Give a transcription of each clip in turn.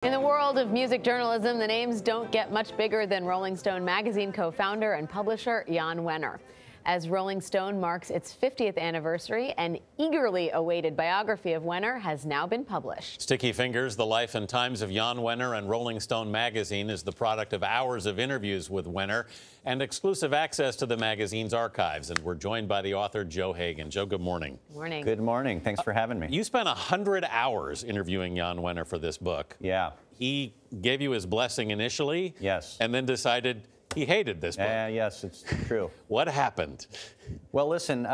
In the world of music journalism, the names don't get much bigger than Rolling Stone magazine co-founder and publisher Jann Wenner. As Rolling Stone marks its 50th anniversary, an eagerly awaited biography of Wenner has now been published. Sticky Fingers, The Life and Times of Jann Wenner and Rolling Stone magazine is the product of hours of interviews with Wenner and exclusive access to the magazine's archives. And we're joined by the author, Joe Hagan. Joe, good morning. Morning. Good morning. Thanks for having me. You spent 100 hours interviewing Jann Wenner for this book. Yeah. He gave you his blessing initially. Yes. And then decided he hated this book. Yes, it's true. What happened? Well, listen,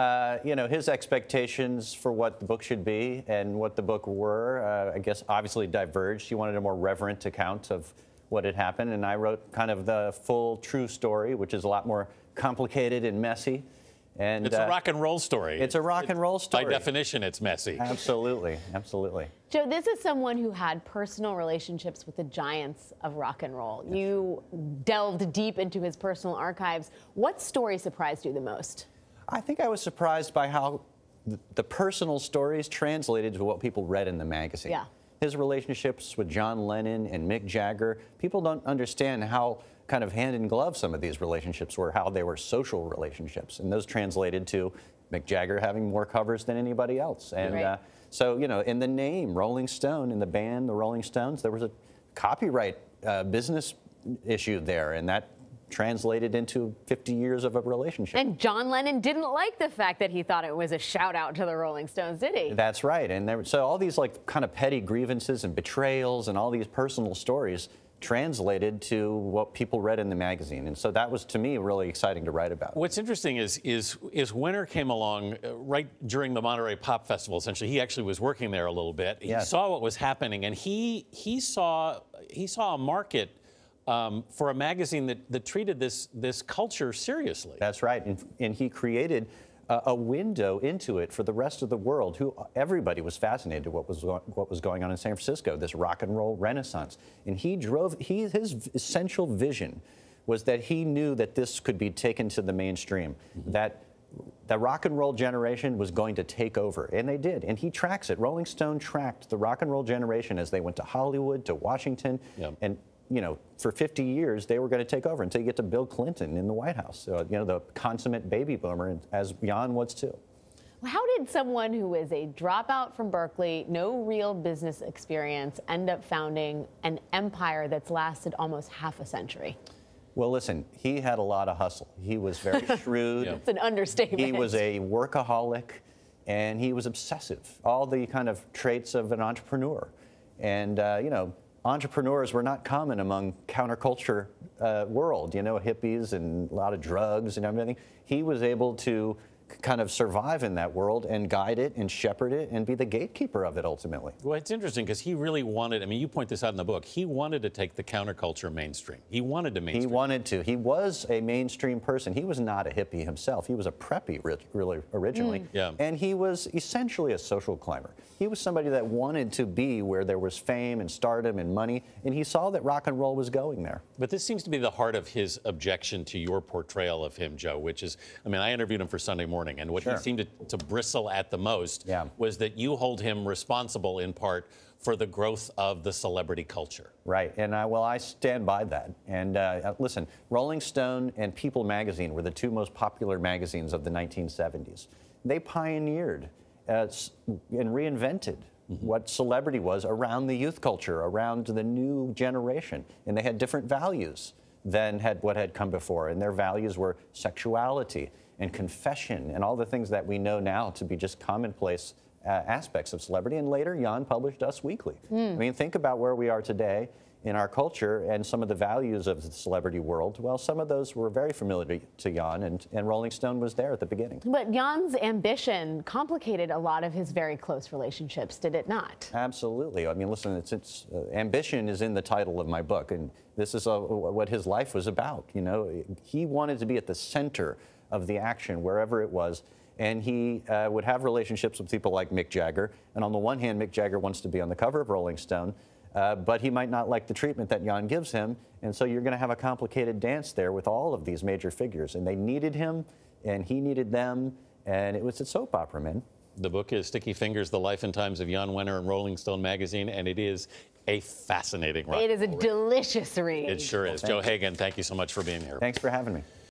his expectations for what the book should be and what the book were, I guess, obviously diverged. He wanted a more reverent account of what had happened, and I wrote kind of the full, true story, which is a lot more complicated and messy. And it's a rock and roll story. It's a rock and roll story. By definition, it's messy. Absolutely, absolutely. Joe, this is someone who had personal relationships with the giants of rock and roll. You delved deep into his personal archives. What story surprised you the most? I think I was surprised by how the personal stories translated to what people read in the magazine. Yeah. His relationships with John Lennon and Mick Jagger, people don't understand how kind of hand in glove some of these relationships were, how they were social relationships. And those translated to Mick Jagger having more covers than anybody else. And right. So, in the name Rolling Stone, in the band, the Rolling Stones, there was a copyright business issue there. And that translated into 50 years of a relationship. And John Lennon didn't like the fact that he thought it was a shout out to the Rolling Stones, did he? That's right. And so all these kind of petty grievances and betrayals and all these personal stories translated to what people read in the magazine. And so that was, to me, really exciting to write about. What's interesting is Wenner came along right during the Monterey Pop Festival, essentially. He actually was working there a little bit. He saw what was happening, and he saw a market for a magazine that treated this culture seriously. That's right. And he created a window into it for the rest of the world. Everybody was fascinated with what was going on in San Francisco, this rock and roll renaissance. And his essential vision was that he knew that this could be taken to the mainstream, that the rock and roll generation was going to take over, and they did. And he tracks it. Rolling Stone tracked the rock and roll generation as they went to Hollywood, to Washington, and for 50 years, they were going to take over until you get to Bill Clinton in the White House, the consummate baby boomer, as Jann was too. Well, how did someone who is a dropout from Berkeley, no real business experience, end up founding an empire that's lasted almost half a century? Well, listen, he had a lot of hustle. He was very shrewd. It's an understatement. He was a workaholic, and he was obsessive, all the kind of traits of an entrepreneur. And, entrepreneurs were not common among counterculture world, hippies and a lot of drugs and everything. He was able to kind of survive in that world and guide it and shepherd it and be the gatekeeper of it ultimately. Well, it's interesting because he really wanted, I mean, you point this out in the book, he wanted to take the counterculture mainstream. He wanted to mainstream. He wanted to. He was a mainstream person. He was not a hippie himself. He was a preppy really originally. Yeah. And he was essentially a social climber. He was somebody that wanted to be where there was fame and stardom and money, and he saw that rock and roll was going there. But this seems to be the heart of his objection to your portrayal of him, Joe, which is, I mean, I interviewed him for Sunday Morning, and what he seemed to bristle at the most was that you hold him responsible in part for the growth of the celebrity culture. Right, and I stand by that. And listen, Rolling Stone and People magazine were the two most popular magazines of the 1970s. They pioneered and reinvented what celebrity was around the youth culture, around the new generation. And they had different values than what had come before. And their values were sexuality and confession and all the things that we know now to be just commonplace aspects of celebrity. And later, Jann published Us Weekly. I mean, think about where we are today in our culture and some of the values of the celebrity world. Well, some of those were very familiar to Jann, and Rolling Stone was there at the beginning. But Jann's ambition complicated a lot of his very close relationships, did it not? Absolutely. I mean, listen, ambition is in the title of my book, and this is what his life was about. He wanted to be at the center of the action wherever it was. And he would have relationships with people like Mick Jagger. And on the one hand, Mick Jagger wants to be on the cover of Rolling Stone, but he might not like the treatment that Jann gives him. And so you're going to have a complicated dance there with all of these major figures. And they needed him, and he needed them. And it was a soap opera, man. The book is Sticky Fingers, The Life and Times of Jann Wenner and Rolling Stone magazine, and it is a fascinating rock. It is a delicious read. It sure is. Joe Hagan, thank you so much for being here. Thanks for having me.